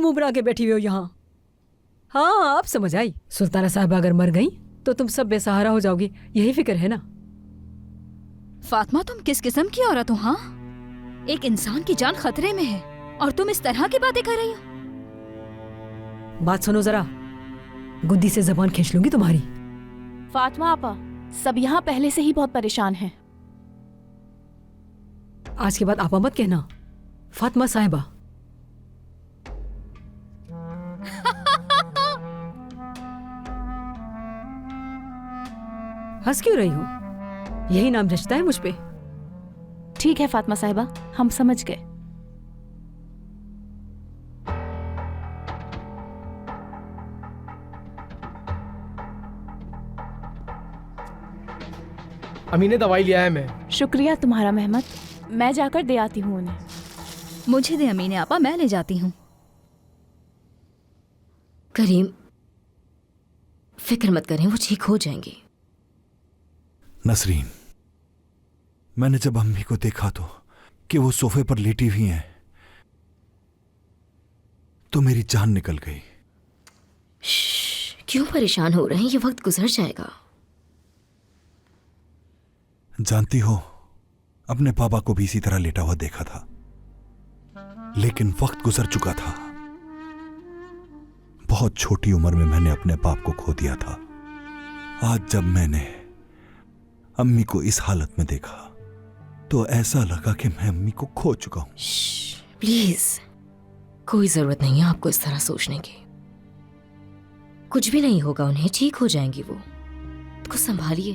मुंह बना के बैठी हुई हो यहाँ? हाँ, अब समझ आई। सुल्ताना साहिबा अगर मर गई तो तुम सब बेसहारा हो जाओगी, यही फिक्र है ना? फातिमा, तुम किस किस्म की औरत हो? हाँ, एक इंसान की जान खतरे में है और तुम इस तरह की बातें कर रही हो। बात सुनो जरा, गुद्दी से जबान खींच लूंगी तुम्हारी। फातिमा आपा, सब यहाँ पहले से ही बहुत परेशान हैं। आज के बाद आपा मत कहना, फातिमा साहिबा। हंस क्यों रही हो? यही नाम जचता है मुझ पे। ठीक है फातिमा साहिबा, हम समझ गए। अमीने दवाई लिया है मैं। शुक्रिया तुम्हारा मेहमत, मैं जाकर दे आती हूँ उन्हें। मुझे दे अमीने आपा, मैं ले जाती हूँ। करीम, फिक्र मत करें, वो ठीक हो जाएंगी। नसरीन, मैंने जब अम्मी को देखा तो कि वो सोफे पर लेटी हुई हैं, तो मेरी जान निकल गई। क्यों परेशान हो रहे हैं? ये वक्त गुजर जाएगा। जानती हो, अपने पापा को भी इसी तरह लेटा हुआ देखा था, लेकिन वक्त गुजर चुका था। बहुत छोटी उम्र में मैंने अपने बाप को खो दिया था। आज जब मैंने अम्मी को इस हालत में देखा तो ऐसा लगा कि मैं अम्मी को खो चुका हूं। प्लीज, कोई जरूरत नहीं है आपको इस तरह सोचने की। कुछ भी नहीं होगा उन्हें, ठीक हो जाएंगी वो। खुद संभालिए।